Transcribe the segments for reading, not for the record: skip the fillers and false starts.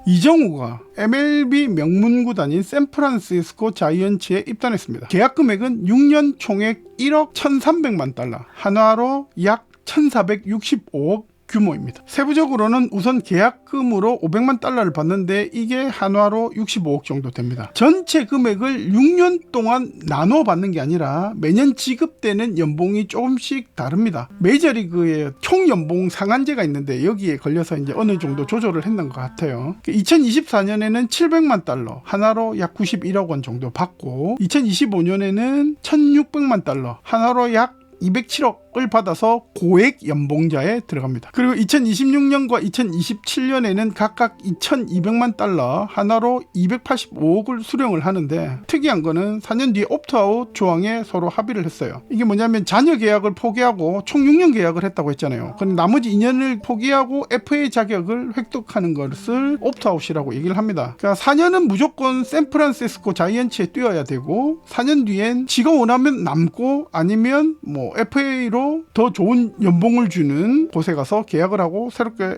이정우가 MLB 명문 구단인 샌프란시스코 자이언츠에 입단했습니다. 계약 금액은 6년 총액 1억 1,300만 달러, 한화로 약 1,465억 규모입니다. 세부적으로는 우선 계약금으로 500만 달러를 받는데 이게 한화로 65억 정도 됩니다. 전체 금액을 6년 동안 나눠 받는 게 아니라 매년 지급되는 연봉이 조금씩 다릅니다. 메이저리그의 총 연봉 상한제가 있는데 여기에 걸려서 이제 어느 정도 조절을 했는 것 같아요. 2024년에는 700만 달러, 한화로 약 91억 원 정도 받고 2025년에는 1,600만 달러, 한화로 약 207억을 받아서 고액 연봉자에 들어갑니다. 그리고 2026년과 2027년에는 각각 2,200만 달러, 한화로 285억을 수령을 하는데 특이한 거는 4년 뒤에 옵트아웃 조항에 서로 합의를 했어요. 이게 뭐냐면 잔여 계약을 포기하고 총 6년 계약을 했다고 했잖아요. 그럼 나머지 2년을 포기하고 FA 자격을 획득하는 것을 옵트아웃이라고 얘기를 합니다. 그러니까 4년은 무조건 샌프란시스코 자이언츠에 뛰어야 되고 4년 뒤엔 지가 원하면 남고 아니면 뭐 FA로 더 좋은 연봉을 주는 곳에 가서 계약을 하고 새롭게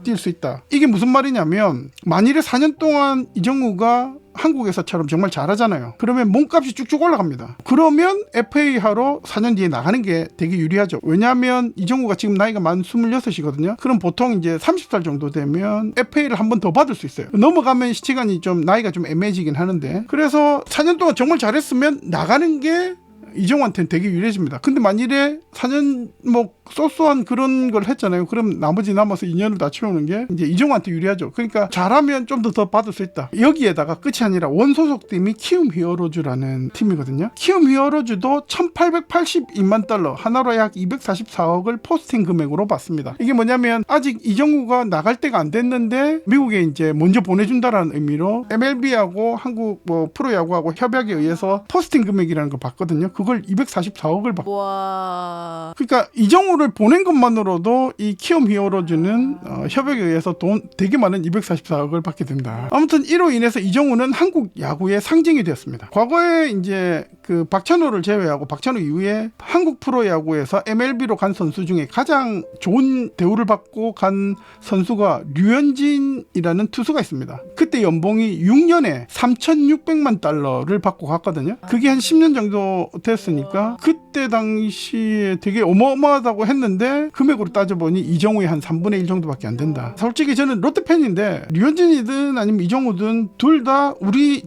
뛸 수 있다. 이게 무슨 말이냐면 만일에 4년 동안 이정우가 한국에서처럼 정말 잘하잖아요. 그러면 몸값이 쭉쭉 올라갑니다. 그러면 FA 하러 4년 뒤에 나가는 게 되게 유리하죠. 왜냐하면 이정우가 지금 나이가 만 26이거든요. 그럼 보통 이제 30살 정도 되면 FA를 한 번 더 받을 수 있어요. 넘어가면 시간이 좀 나이가 좀 애매해지긴 하는데 그래서 4년 동안 정말 잘했으면 나가는 게 이정우한테는 되게 유리해집니다. 근데 만일에 4년 뭐 쏘쏘한 그런 걸 했잖아요. 그럼 나머지 남아서 2년을 다 채우는 게 이제 이정우한테 유리하죠. 그러니까 잘하면 좀 더 받을 수 있다. 여기에다가 끝이 아니라 원소속 팀이 키움 히어로즈라는 팀이거든요. 키움 히어로즈도 1,882만 달러, 한화로 약 244억을 포스팅 금액으로 받습니다. 이게 뭐냐면 아직 이정우가 나갈 때가 안 됐는데 미국에 이제 먼저 보내준다라는 의미로 MLB하고 한국 뭐 프로야구하고 협약에 의해서 포스팅 금액이라는 걸 받거든요. 그걸 244억을 받고. 와. 그러니까 이정우를 보낸 것만으로도 이 키움 히어로즈는 협약에 의해서 돈 되게 많은 244억을 받게 됩니다. 아무튼 이로 인해서 이정우는 한국 야구의 상징이 되었습니다. 과거에 이제 그 박찬호를 제외하고 박찬호 이후에 한국 프로야구에서 MLB로 간 선수 중에 가장 좋은 대우를 받고 간 선수가 류현진이라는 투수가 있습니다. 그때 연봉이 6년에 3,600만 달러를 받고 갔거든요. 그게 한 10년 정도 됐으니까 그때 당시에 되게 어마어마하다고 했는데 금액으로 따져보니 이정우의 한 3분의 1 정도밖에 안 된다. 솔직히 저는 롯데 팬인데 류현진이든 아니면 이정우든 둘 다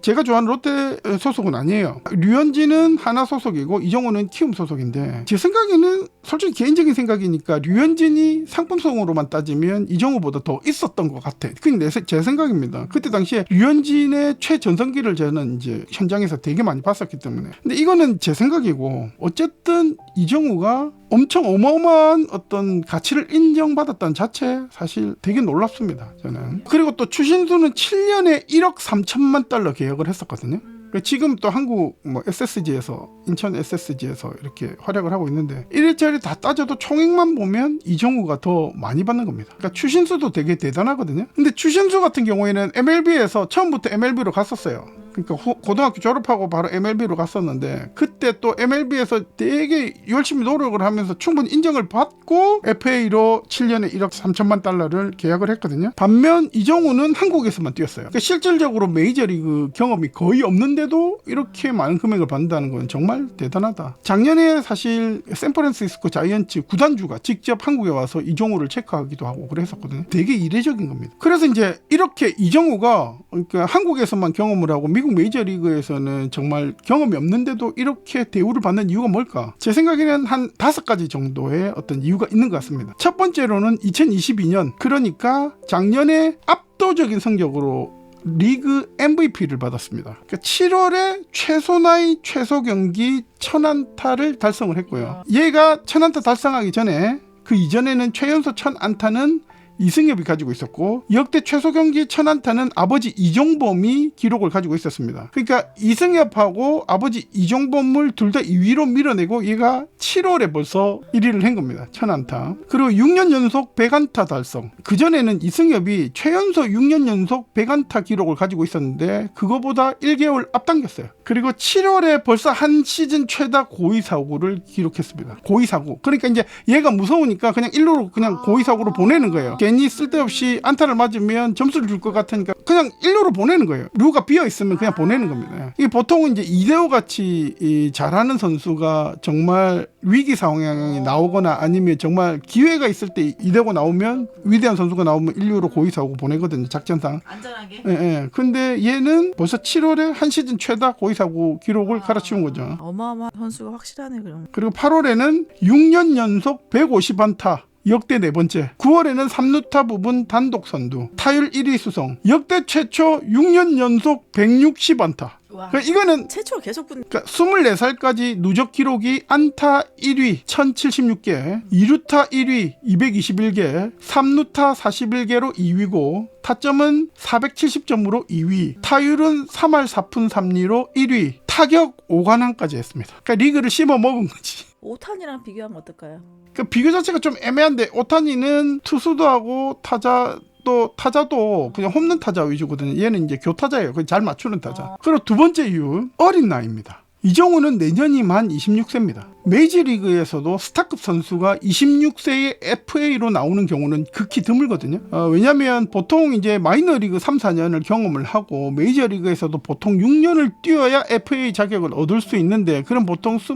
제가 좋아하는 롯데 소속은 아니에요. 류현진은 하나 소속이고 이정우는 키움 소속인데 제 생각에는 솔직히 개인적인 생각이니까 류현진이 상품성으로만 따지면 이정우보다 더 있었던 것 같아. 그게 제 생각입니다. 그때 당시에 류현진의 최전성기를 저는 이제 현장에서 되게 많이 봤었기 때문에. 근데 이거는 제 생각이고 어쨌든 이정우가 엄청 어마어마한 어떤 가치를 인정받았다는 자체 사실 되게 놀랍습니다. 저는. 그리고 또 추신수는 7년에 1억 3천만 달러 계약을 했었거든요. 지금 또 한국 뭐 SSG에서 인천 SSG에서 이렇게 활약을 하고 있는데 이래저래 다 따져도 총액만 보면 이정우가 더 많이 받는 겁니다. 그러니까 추신수도 되게 대단하거든요. 근데 추신수 같은 경우에는 MLB에서 처음부터 MLB로 갔었어요. 그러니까 고등학교 졸업하고 바로 MLB로 갔었는데 그때 또 MLB에서 되게 열심히 노력을 하면서 충분히 인정을 받고 FA로 7년에 1억 3천만 달러를 계약을 했거든요. 반면 이정우는 한국에서만 뛰었어요. 그러니까 실질적으로 메이저리그 경험이 거의 없는데도 이렇게 많은 금액을 받는다는 건 정말 대단하다. 작년에 사실 샌프란시스코 자이언츠 구단주가 직접 한국에 와서 이정우를 체크하기도 하고 그랬었거든요. 되게 이례적인 겁니다. 그래서 이제 이렇게 이정우가 그러니까 한국에서만 경험을 하고 미국 메이저리그에서는 정말 경험이 없는데도 이렇게 대우를 받는 이유가 뭘까? 제 생각에는 한 5가지 정도의 어떤 이유가 있는 것 같습니다. 첫 번째로는 2022년 그러니까 작년에 압도적인 성적으로 리그 MVP를 받았습니다. 그러니까 7월에 최소 나이 최소 경기 1000안타를 달성을 했고요. 얘가 1000안타 달성하기 전에 그 이전에는 최연소 1000안타는 이승엽이 가지고 있었고 역대 최소 경기 1000안타는 아버지 이종범이 기록을 가지고 있었습니다. 그러니까 이승엽하고 아버지 이종범을 둘 다 2위로 밀어내고 얘가 7월에 벌써 1위를 한 겁니다. 1000안타. 그리고 6년 연속 100안타 달성. 그전에는 이승엽이 최연소 6년 연속 100안타 기록을 가지고 있었는데 그거보다 1개월 앞당겼어요. 그리고 7월에 벌써 한 시즌 최다 고의사구를 기록했습니다. 고의사구. 그러니까 이제 얘가 무서우니까 그냥 일루로 그냥 고의사구로 보내는 거예요. 괜히 쓸데없이 안타를 맞으면 점수를 줄 것 같으니까 그냥 1루로 보내는 거예요. 루가 비어 있으면 그냥 보내는 겁니다. 이게 보통은 이제 이대호 같이 잘하는 선수가 정말 위기 상황이 나오거나 아니면 정말 기회가 있을 때 이대호가 나오면 위대한 선수가 나오면 1루로 고의사고 보내거든요. 작전상. 안전하게. 예. 근데 얘는 벌써 7월에 한 시즌 최다 고의사고 기록을 갈아치운 거죠. 어마어마한 선수가 확실하네 그럼. 그리고 8월에는 6년 연속 150안타. 역대 네 번째. 9월에는 3루타 부분 단독 선두. 타율 1위 수성. 역대 최초 6년 연속 160안타. 그러니까 이거는 최초 계속 그러니까 24살까지 누적 기록이 안타 1위 1076개, 2루타 1위 221개, 3루타 41개로 2위고 타점은 470점으로 2위, 타율은 3할 4푼 3리로 1위, 타격 5관왕까지 했습니다. 그러니까 리그를 씹어 먹은 거지. 오탄이랑 비교하면 어떨까요? 그 비교 자체가 좀 애매한데 오타니는 투수도 하고 타자도 그냥 홈런 타자 위주거든요. 얘는 이제 교타자예요. 잘 맞추는 타자. 그리고 두 번째 이유 어린 나이입니다. 이정우는 내년이 만 26세입니다. 메이저리그에서도 스타급 선수가 26세의 FA로 나오는 경우는 극히 드물거든요. 왜냐하면 보통 이제 마이너리그 3, 4년을 경험을 하고 메이저리그에서도 보통 6년을 뛰어야 FA 자격을 얻을 수 있는데 그럼 보통 28,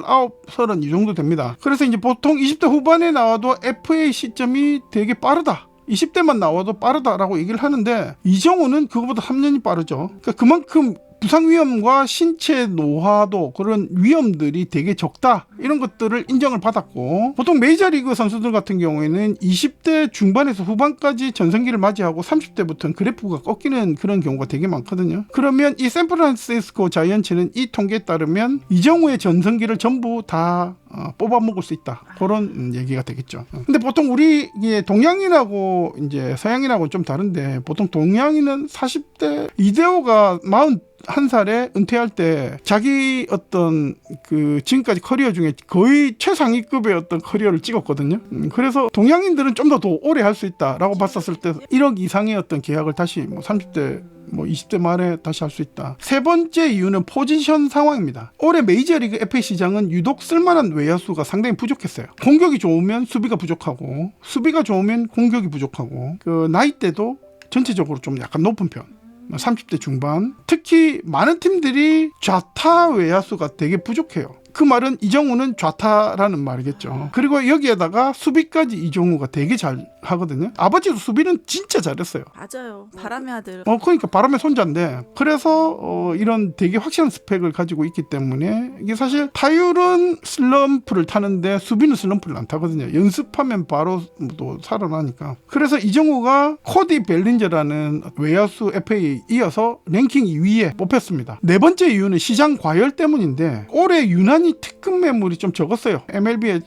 9, 30 이 정도 됩니다. 그래서 이제 보통 20대 후반에 나와도 FA 시점이 되게 빠르다. 20대만 나와도 빠르다라고 얘기를 하는데 이정우는 그거보다 3년이 빠르죠. 그러니까 그만큼 부상 위험과 신체 노화도 그런 위험들이 되게 적다 이런 것들을 인정을 받았고 보통 메이저리그 선수들 같은 경우에는 20대 중반에서 후반까지 전성기를 맞이하고 30대부터는 그래프가 꺾이는 그런 경우가 되게 많거든요. 그러면 이 샌프란시스코 자이언츠는 이 통계에 따르면 이정우의 전성기를 전부 다 뽑아먹을 수 있다. 그런 얘기가 되겠죠. 근데 보통 우리 동양인하고 이제 서양인하고는 좀 다른데 보통 동양인은 40대 이대호가 41살에 은퇴할 때 자기 어떤 그 지금까지 커리어 중에 거의 최상위급의 어떤 커리어를 찍었거든요. 그래서 동양인들은 좀 더 오래 할 수 있다라고 봤었을 때 1억 이상의 어떤 계약을 다시 30대 20대 말에 다시 할 수 있다. 세 번째 이유는 포지션 상황입니다. 올해 메이저리그 FA 시장은 유독 쓸만한 외야수가 상당히 부족했어요. 공격이 좋으면 수비가 부족하고 수비가 좋으면 공격이 부족하고 그 나이대도 전체적으로 좀 약간 높은 편. 30대 중반. 특히 많은 팀들이 좌타 외야수가 되게 부족해요. 그 말은 이정우는 좌타라는 말이겠죠. 그리고 여기에다가 수비까지 이정우가 되게 잘 하거든요. 아버지도 수비는 진짜 잘했어요. 맞아요. 바람의 아들. 그러니까 바람의 손자인데 그래서 이런 되게 확실한 스펙을 가지고 있기 때문에 이게 사실 타율은 슬럼프를 타는데 수비는 슬럼프를 안 타거든요. 연습하면 바로 또 살아나니까. 그래서 이정우가 코디 벨린저라는 외야수 FA에 이어서 랭킹 2위에 뽑혔습니다. 네 번째 이유는 시장 과열 때문인데 올해 유난히 특급 매물이 좀 적었어요. MLB에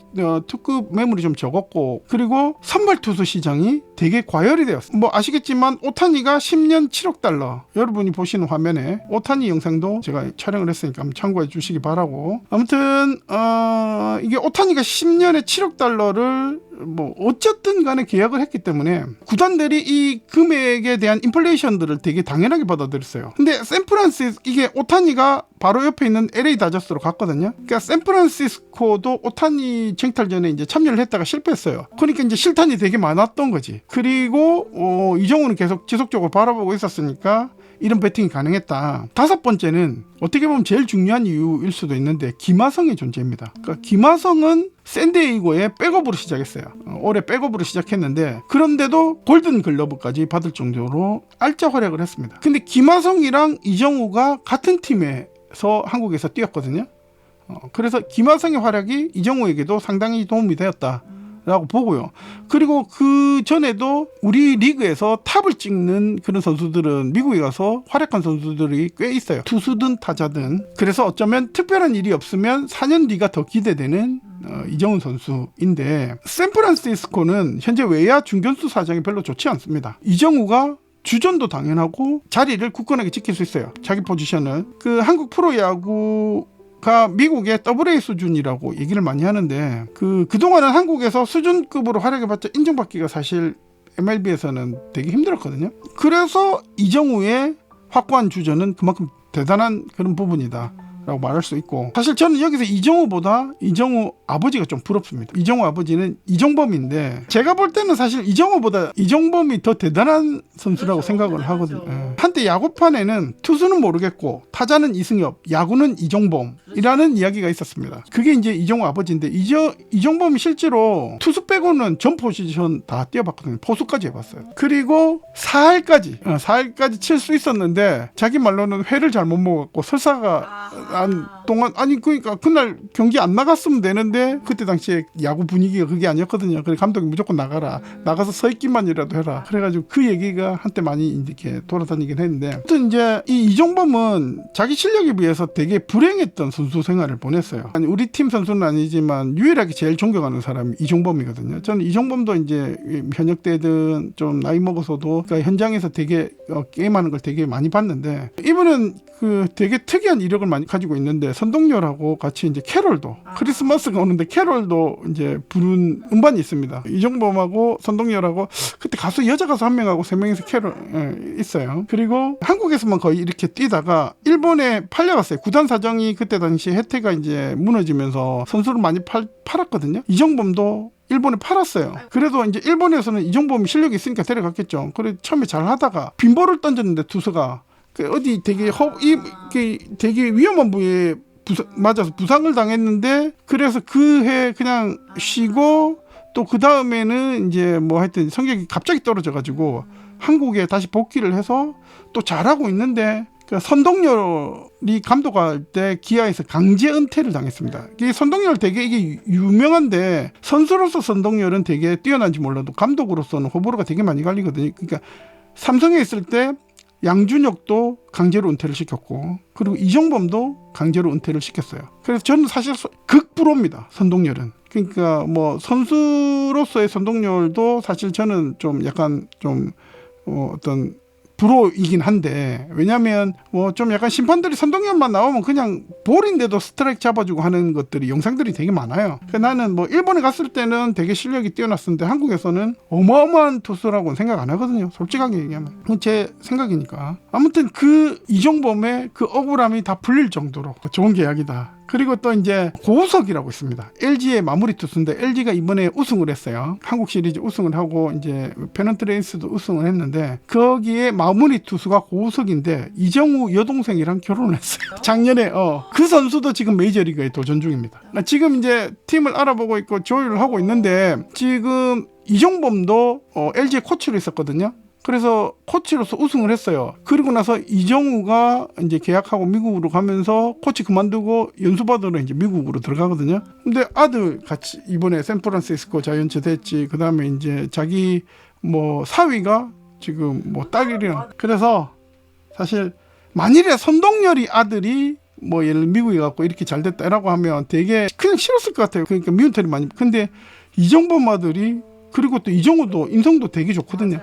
특급 매물이 좀 적었고 그리고 선발 투수 시장이 되게 과열이 되었어요. 아시겠지만 오타니가 10년 7억 달러 여러분이 보시는 화면에 오타니 영상도 제가 촬영을 했으니까 한번 참고해 주시기 바라고. 아무튼 이게 오타니가 10년에 7억 달러를 어쨌든 간에 계약을 했기 때문에 구단들이 이 금액에 대한 인플레이션들을 되게 당연하게 받아들였어요. 근데 이게 오타니가 바로 옆에 있는 LA 다저스로 갔거든요. 그러니까 샌프란시스코도 오타니 쟁탈전에 이제 참여를 했다가 실패했어요. 그러니까 이제 실탄이 되게 많았던 거지. 그리고 이정우는 계속 지속적으로 바라보고 있었으니까 이런 배팅이 가능했다. 다섯 번째는 어떻게 보면 제일 중요한 이유일 수도 있는데 김하성의 존재입니다. 그러니까 김하성은 샌디에이고에 백업으로 시작했어요. 올해 백업으로 시작했는데 그런데도 골든 글러브까지 받을 정도로 알짜 활약을 했습니다. 근데 김하성이랑 이정우가 같은 팀에서 한국에서 뛰었거든요. 그래서 김하성의 활약이 이정우에게도 상당히 도움이 되었다. 라고 보고요. 그리고 그 전에도 우리 리그에서 탑을 찍는 그런 선수들은 미국에 가서 활약한 선수들이 꽤 있어요. 투수든 타자든. 그래서 어쩌면 특별한 일이 없으면 4년 뒤가 더 기대되는 이정훈 선수인데 샌프란시스코는 현재 외야 중견수 사정이 별로 좋지 않습니다. 이정우가 주전도 당연하고 자리를 굳건하게 지킬 수 있어요. 자기 포지션을. 그 한국 프로야구 미국의 AA 수준이라고 얘기를 많이 하는데 그동안은 한국에서 수준급으로 활약해봤자 인정받기가 사실 MLB에서는 되게 힘들었거든요. 그래서 이정우의 확고한 주전은 그만큼 대단한 그런 부분이다 라고 말할 수 있고, 사실 저는 여기서 이정우보다 이정우 아버지가 좀 부럽습니다. 이정우 아버지는 이종범인데 제가 볼 때는 사실 이정우보다 이종범이 더 대단한 선수라고 그렇죠. 생각을 대단하죠. 하거든요. 예. 한때 야구판에는 투수는 모르겠고 타자는 이승엽, 야구는 이종범이라는 이야기가 있었습니다. 그게 이제 이정우 아버지인데 이종범이 실제로 투수 빼고는 전 포지션 다 뛰어봤거든요. 포수까지 해봤어요. 그리고 4할까지 칠 수 있었는데 자기 말로는 회를 잘못 먹었고 설사가 동안 아니 그러니까 그날 경기 안 나갔으면 되는데 그때 당시에 야구 분위기가 그게 아니었거든요. 그래 감독이 무조건 나가서 서 있기만이라도 해라. 그래가지고 그 얘기가 한때 많이 이렇게 돌아다니긴 했는데, 아무튼 이제 이 이종범은 자기 실력에 비해서 되게 불행했던 선수 생활을 보냈어요. 아니 우리 팀 선수는 아니지만 유일하게 제일 존경하는 사람이 이종범이거든요. 저는 이종범도 이제 현역 때든 좀 나이 먹어서도 그러니까 현장에서 되게 게임하는 걸 되게 많이 봤는데, 이분은 그 되게 특이한 이력을 많이 가지고 있는데 선동열하고 같이 이제 캐롤도 크리스마스가 오는데 캐롤도 이제 부른 음반이 있습니다. 이종범하고 선동열하고 그때 가수 여자 가수 한 명하고 세 명이서 캐롤 있어요. 그리고 한국에서만 거의 이렇게 뛰다가 일본에 팔려갔어요. 구단 사정이 그때 당시 혜태가 이제 무너지면서 선수를 많이 팔았거든요. 이종범도 일본에 팔았어요. 그래도 이제 일본에서는 이종범이 실력이 있으니까 데려갔겠죠. 그래 처음에 잘 하다가 빈볼을 던졌는데 투수가 어디 되게 되게 위험한 부위에 맞아서 부상을 당했는데, 그래서 그 해 그냥 쉬고 또 그 다음에는 이제 뭐 하여튼 성적이 갑자기 떨어져가지고 한국에 다시 복귀를 해서 또 잘하고 있는데, 선동열이 감독할 때 기아에서 강제 은퇴를 당했습니다. 이 선동열 되게 이게 유명한데 선수로서 선동열은 되게 뛰어난지 몰라도 감독으로서는 호불호가 되게 많이 갈리거든요. 그러니까 삼성에 있을 때 양준혁도 강제로 은퇴를 시켰고, 그리고 이종범도 강제로 은퇴를 시켰어요. 그래서 저는 사실 극불호입니다. 선동열은. 그러니까 뭐 선수로서의 선동열도 사실 저는 좀 약간 좀 어떤 불호이긴 한데, 왜냐면 뭐 좀 약간 심판들이 선동열만 나오면 그냥 볼인데도 스트라이크 잡아주고 하는 것들이 영상들이 되게 많아요. 그러니까 나는 뭐 일본에 갔을 때는 되게 실력이 뛰어났었는데 한국에서는 어마어마한 투수라고는 생각 안 하거든요. 솔직하게 얘기하면. 제 생각이니까. 아무튼 그 이종범의 그 억울함이 다 풀릴 정도로 좋은 계약이다. 그리고 또 이제 고우석이라고 있습니다. LG의 마무리 투수인데 LG가 이번에 우승을 했어요. 한국 시리즈 우승을 하고 이제 페넌트 레이스도 우승을 했는데, 거기에 마무리 투수가 고우석인데 이정우 여동생이랑 결혼을 했어요. 작년에 그 선수도 지금 메이저리그에 도전 중입니다. 지금 이제 팀을 알아보고 있고 조율을 하고 있는데, 지금 이종범도 LG의 코치로 있었거든요. 그래서 코치로서 우승을 했어요. 그리고 나서 이정우가 이제 계약하고 미국으로 가면서 코치 그만두고 연수받으러 이제 미국으로 들어가거든요. 근데 아들 같이 이번에 샌프란시스코 자이언츠 됐지. 그 다음에 이제 자기 뭐 사위가 지금 뭐 딸이랑. 그래서 사실 만일에 선동열이 아들이 뭐 예를 들어 미국에 가고 이렇게 잘 됐다라고 하면 되게 그냥 싫었을 것 같아요. 그러니까 미운 털이 많이. 근데 이종범 아들이, 그리고 또 이정우도 인성도 되게 좋거든요.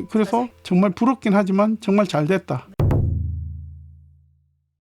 그래서 정말 부럽긴 하지만 정말 잘 됐다.